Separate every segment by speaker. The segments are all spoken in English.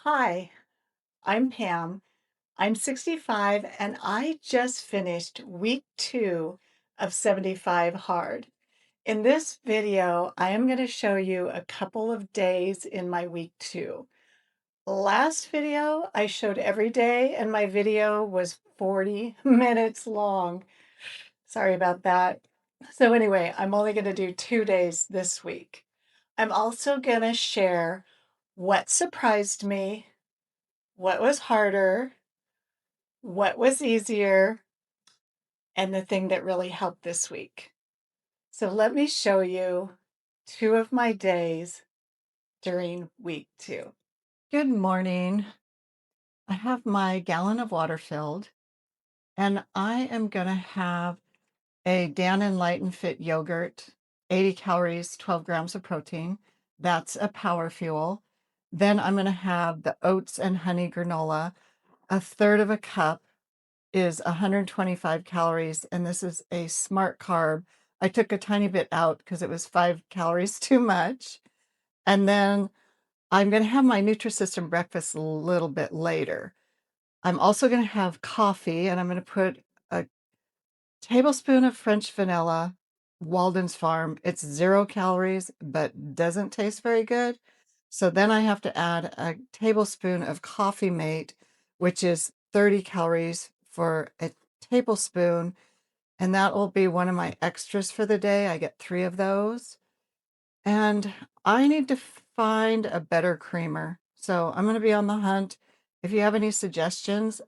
Speaker 1: Hi, I'm Pam. I'm 65 and I just finished week 2 of 75 Hard. In this video, I am going to show you a couple of days in my week 2. Last video, I showed every day and my video was 40 minutes long. Sorry about that. So anyway, I'm only going to do 2 days this week. I'm also going to share what surprised me, what was harder, what was easier, and the thing that really helped this week. So let me show you 2 of my days during week 2. Good morning. I have my gallon of water filled, and I am going to have a Dannon Light and Fit yogurt, 80 calories, 12 grams of protein. That's a power fuel. Then I'm going to have the oats and honey granola, a third of a cup is 125 calories, and this is a smart carb. I took a tiny bit out because it was 5 calories too much. And then I'm going to have my Nutrisystem breakfast a little bit later. I'm also going to have coffee, and I'm going to put a tablespoon of French vanilla, Walden's Farm. It's 0 calories, but doesn't taste very good. So then I have to add a tablespoon of Coffee Mate, which is 30 calories for a tablespoon. And that will be one of my extras for the day. I get 3 of those. And I need to find a better creamer. So I'm going to be on the hunt. If you have any suggestions,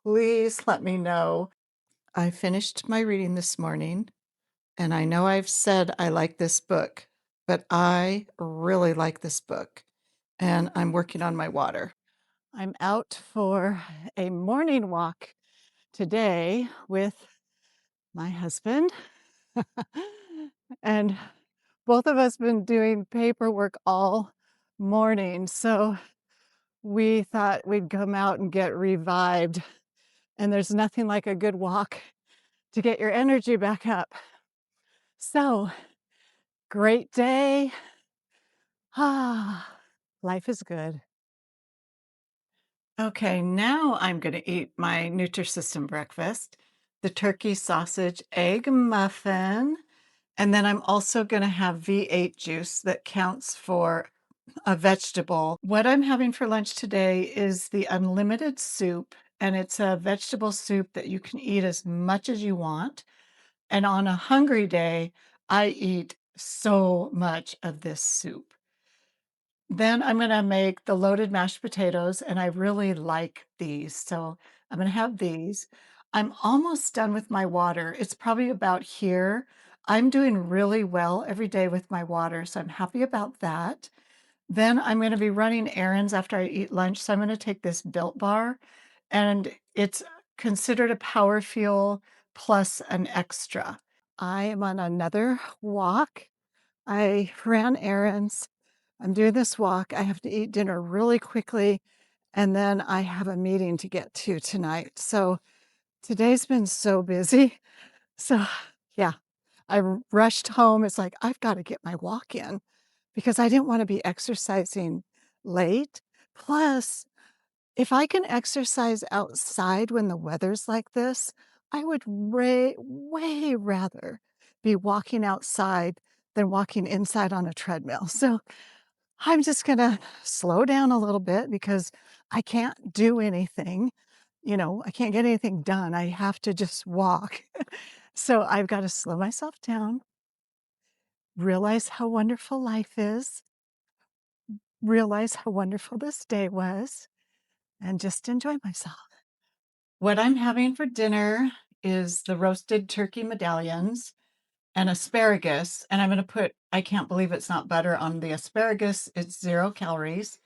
Speaker 1: please let me know. I finished my reading this morning, and I know I've said I like this book, but I really like this book, and I'm working on my water. I'm out for a morning walk today with my husband, and both of us been doing paperwork all morning, so we thought we'd come out and get revived, and there's nothing like a good walk to get your energy back up. So, great day. Ah, life is good. Okay, now I'm going to eat my Nutrisystem breakfast, the turkey sausage egg muffin, and then I'm also going to have V8 juice that counts for a vegetable. What I'm having for lunch today is the unlimited soup, and it's a vegetable soup that you can eat as much as you want. And on a hungry day, I eat so much of this soup. Then I'm gonna make the loaded mashed potatoes, and I really like these, so I'm gonna have these. I'm almost done with my water. It's probably about here. I'm doing really well every day with my water, so I'm happy about that. Then I'm gonna be running errands after I eat lunch, so I'm gonna take this Built Bar, and it's considered a power fuel plus an extra. I am on another walk. I ran errands. I'm doing this walk. I have to eat dinner really quickly, and then I have a meeting to get to tonight. So today's been so busy. So, yeah, rushed home. It's like, I've got to get my walk in because I didn't want to be exercising late. Plus, if I can exercise outside when the weather's like this, I would way rather be walking outside than walking inside on a treadmill. So I'm just going to slow down a little bit because I can't do anything. I can't get anything done. I have to just walk. So I've got to slow myself down, realize how wonderful life is, realize how wonderful this day was, and just enjoy myself. What I'm having for dinner is the roasted turkey medallions and asparagus. And I'm going to I can't believe it's not butter on the asparagus. It's 0 calories.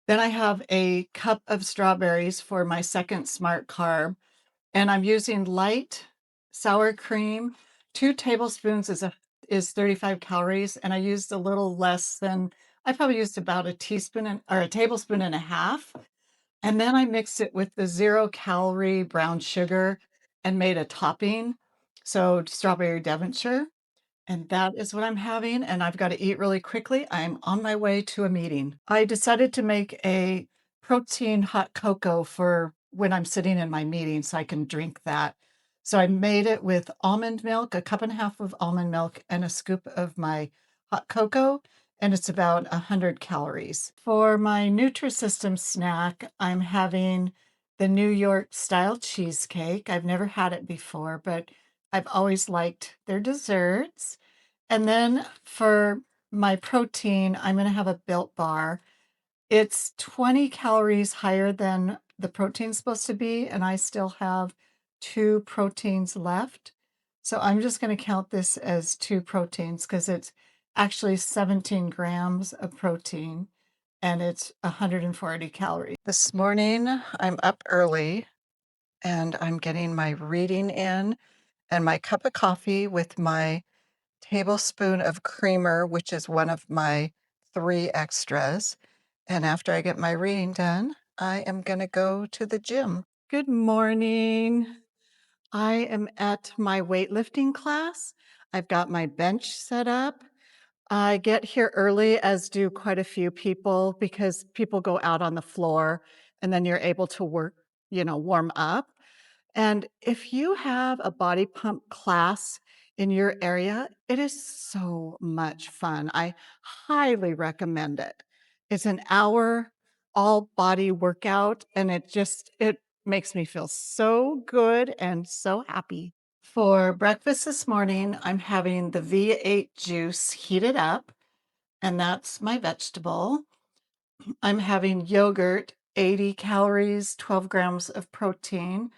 Speaker 1: Then I have a cup of strawberries for my second smart carb. And I'm using light sour cream. 2 tablespoons is 35 calories. And I used a little less than, I probably used about a teaspoon or a tablespoon and a half. And then I mixed it with the 0 calorie brown sugar and made a topping. So strawberry Devonshire. And that is what I'm having. And I've got to eat really quickly. I'm on my way to a meeting. I decided to make a protein hot cocoa for when I'm sitting in my meeting so I can drink that. So I made it with almond milk, a cup and a half of almond milk, and a scoop of my hot cocoa, and it's about 100 calories. For my Nutrisystem snack, I'm having the New York style cheesecake. I've never had it before, but I've always liked their desserts. And then for my protein, I'm gonna have a Built Bar. It's 20 calories higher than the protein's supposed to be, and I still have 2 proteins left. So I'm just gonna count this as 2 proteins because it's actually 17 grams of protein, and it's 140 calories. This morning, I'm up early, and I'm getting my reading in and my cup of coffee with my tablespoon of creamer, which is one of my 3 extras. And after I get my reading done, I am gonna go to the gym. Good morning. I am at my weightlifting class. I've got my bench set up. I get here early, as do quite a few people, because people go out on the floor and then you're able to work, warm up. And if you have a body pump class in your area, it is so much fun. I highly recommend it. It's an hour all body workout and it makes me feel so good and so happy. For breakfast this morning, I'm having the V8 juice heated up, and that's my vegetable. I'm having yogurt, 80 calories, 12 grams of protein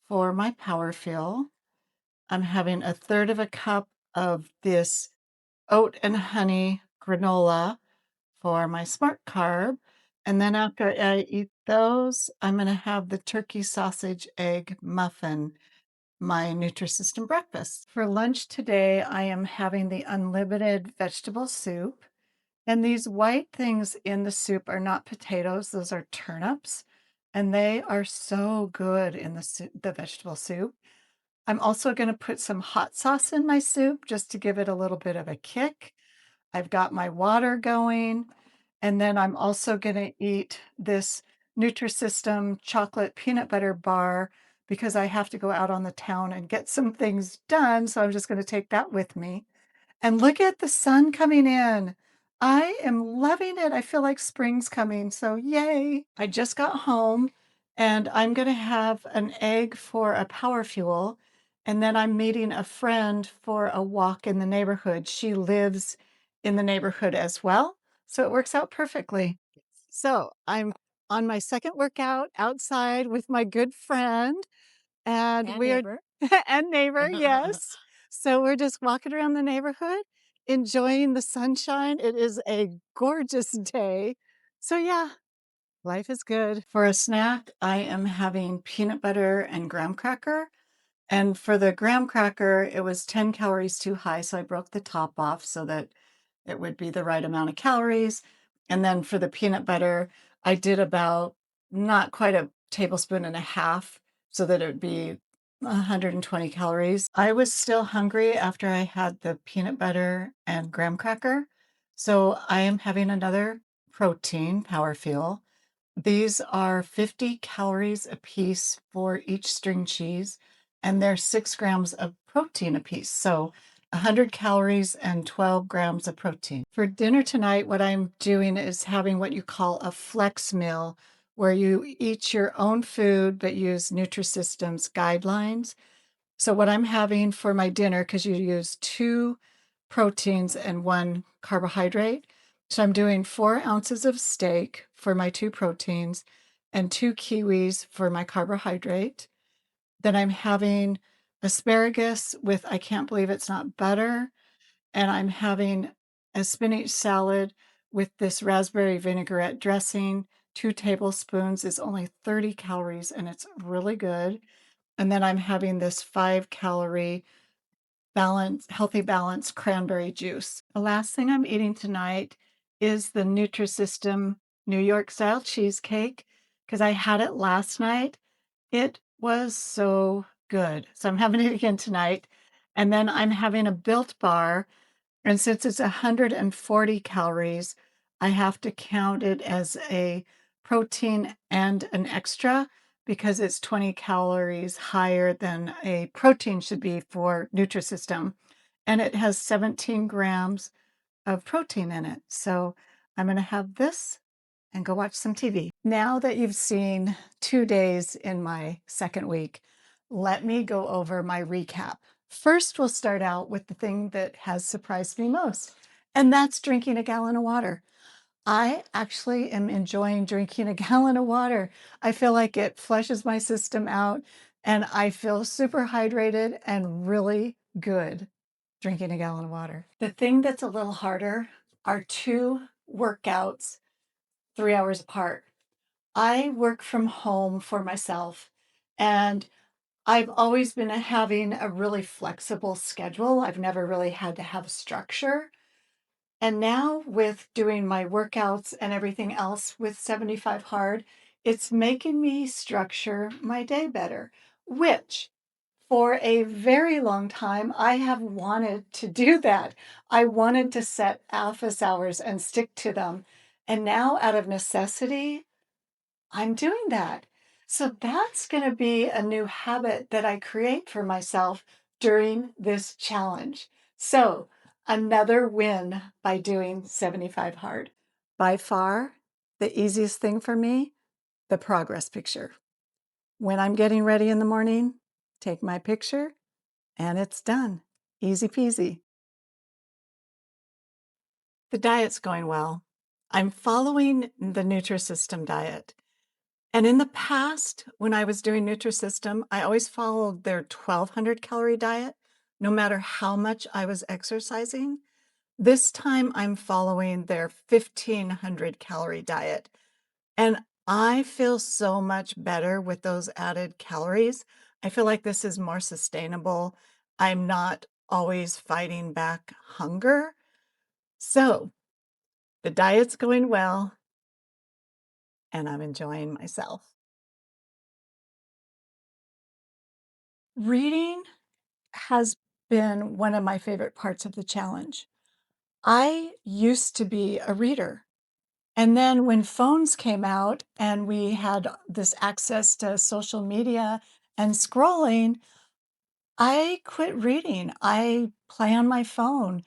Speaker 1: for my power fuel. I'm having a third of a cup of this oat and honey granola for my smart carb. And then after I eat those, I'm going to have the turkey sausage egg muffin, my Nutrisystem breakfast. For lunch today, I am having the unlimited vegetable soup. And these white things in the soup are not potatoes, those are turnips. And they are so good in the vegetable soup. I'm also going to put some hot sauce in my soup just to give it a little bit of a kick. I've got my water going, and then I'm also going to eat this Nutrisystem chocolate peanut butter bar because I have to go out on the town and get some things done. So I'm just going to take that with me. And look at the sun coming in. I am loving it. I feel like spring's coming, so yay. I just got home and I'm gonna have an egg for a power fuel, and then I'm meeting a friend for a walk in the neighborhood. She lives in the neighborhood as well, so it works out perfectly. So I'm on my second workout outside with my good friend, and
Speaker 2: And
Speaker 1: we're
Speaker 2: neighbor.
Speaker 1: and neighbor, yes. So we're just walking around the neighborhood, enjoying the sunshine. It is a gorgeous day. So yeah, life is good. For a snack, I am having peanut butter and graham cracker. And for the graham cracker, it was 10 calories too high, so I broke the top off so that it would be the right amount of calories. And then for the peanut butter, I did about not quite a tablespoon and a half so that it would be 120 calories. I was still hungry after I had the peanut butter and graham cracker. So I am having another protein power fuel. These are 50 calories a piece for each string cheese, and they're 6 grams of protein a piece. So 100 calories and 12 grams of protein. For dinner tonight, what I'm doing is having what you call a flex meal, where you eat your own food but use Nutrisystem's guidelines. So what I'm having for my dinner, because you use 2 proteins and 1 carbohydrate. So I'm doing 4 ounces of steak for my 2 proteins and 2 kiwis for my carbohydrate. Then I'm having asparagus with, I can't believe it's not butter, and I'm having a spinach salad with this raspberry vinaigrette dressing. 2 tablespoons is only 30 calories, and it's really good. And then I'm having this 5-calorie healthy balanced cranberry juice. The last thing I'm eating tonight is the Nutrisystem New York style cheesecake because I had it last night. It was so good. So I'm having it again tonight. And then I'm having a Built Bar, and since it's 140 calories, I have to count it as a protein and an extra because it's 20 calories higher than a protein should be for Nutrisystem. And it has 17 grams of protein in it. So I'm going to have this and go watch some TV. Now that you've seen 2 days in my second week, let me go over my recap. First, we'll start out with the thing that has surprised me most, and that's drinking a gallon of water. I actually am enjoying drinking a gallon of water. I feel like it flushes my system out, and I feel super hydrated and really good drinking a gallon of water. The thing that's a little harder are two workouts 3 hours apart. I work from home for myself, and I've always been having a really flexible schedule. I've never really had to have structure. And now with doing my workouts and everything else with 75 Hard, it's making me structure my day better, which for a very long time, I have wanted to do that. I wanted to set office hours and stick to them. And now, out of necessity, I'm doing that. So that's going to be a new habit that I create for myself during this challenge. So, another win by doing 75 Hard. By far, the easiest thing for me, the progress picture. When I'm getting ready in the morning, take my picture and it's done. Easy peasy. The diet's going well. I'm following the Nutrisystem diet. And in the past, when I was doing Nutrisystem, I always followed their 1,200 calorie diet, no matter how much I was exercising. This time I'm following their 1,500 calorie diet. And I feel so much better with those added calories. I feel like this is more sustainable. I'm not always fighting back hunger. So the diet's going well, and I'm enjoying myself. Reading has been one of my favorite parts of the challenge. I used to be a reader. And then when phones came out and we had this access to social media and scrolling, I quit reading. I play on my phone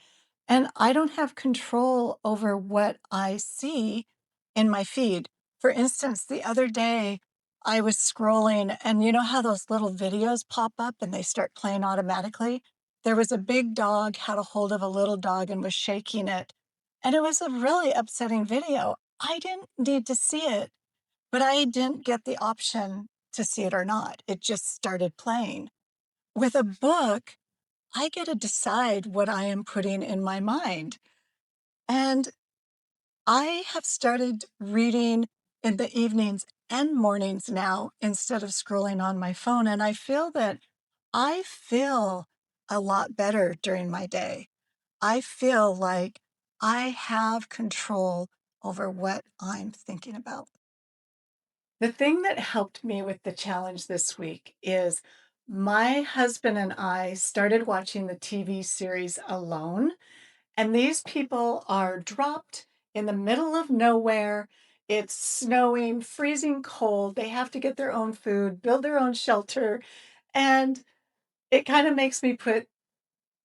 Speaker 1: and I don't have control over what I see in my feed. For instance, the other day I was scrolling and you know how those little videos pop up and they start playing automatically? There was a big dog had a hold of a little dog and was shaking it. And it was a really upsetting video. I didn't need to see it, but I didn't get the option to see it or not. It just started playing. With a book, I get to decide what I am putting in my mind. And I have started reading in the evenings and mornings now instead of scrolling on my phone. And I feel that I feel a lot better during my day. I feel like I have control over what I'm thinking about. The thing that helped me with the challenge this week is my husband and I started watching the TV series Alone, and these people are dropped in the middle of nowhere. It's snowing, freezing cold. They have to get their own food, build their own shelter, and it kind of makes me put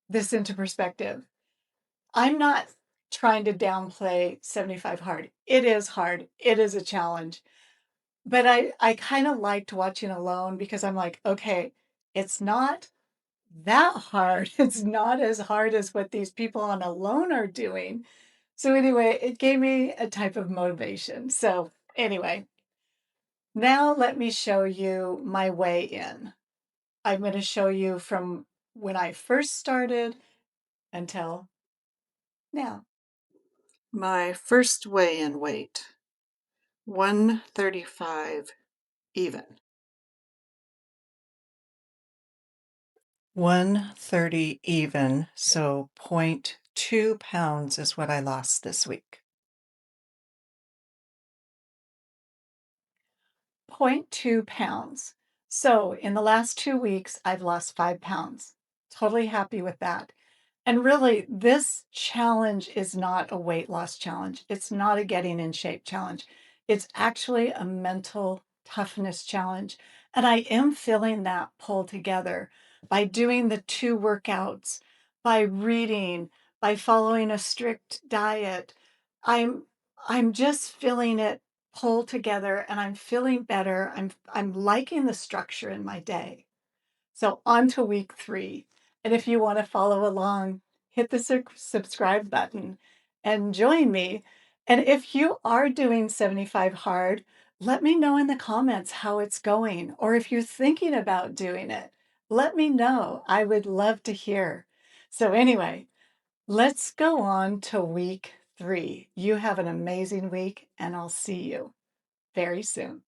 Speaker 1: this into perspective. I'm not trying to downplay 75 Hard. It is hard. It is a challenge. But I kinda liked watching Alone because I'm like, "Okay, it's not that hard. It's not as hard as what these people on Alone are doing." So, anyway, it gave me a type of motivation. So, anyway, now let me show you my way in. I'm gonna show you from when I first started until now. My first weigh-in weight, 135 even. 130 even, so 0.2 pounds is what I lost this week. 0.2 pounds. So in the last 2 weeks, I've lost 5 pounds. Totally happy with that. And really, this challenge is not a weight loss challenge. It's not a getting in shape challenge. It's actually a mental toughness challenge. And I am feeling that pull together by doing the 2 workouts, by reading, by following a strict diet. I'm I'm just feeling it pull together and I'm feeling better. I'm liking the structure in my day. So on to week 3. And if you want to follow along, hit the subscribe button and join me. And if you are doing 75 hard, let me know in the comments how it's going. Or if you're thinking about doing it, let me know. I would love to hear. So, anyway, let's go on to week 3. You have an amazing week, and I'll see you very soon.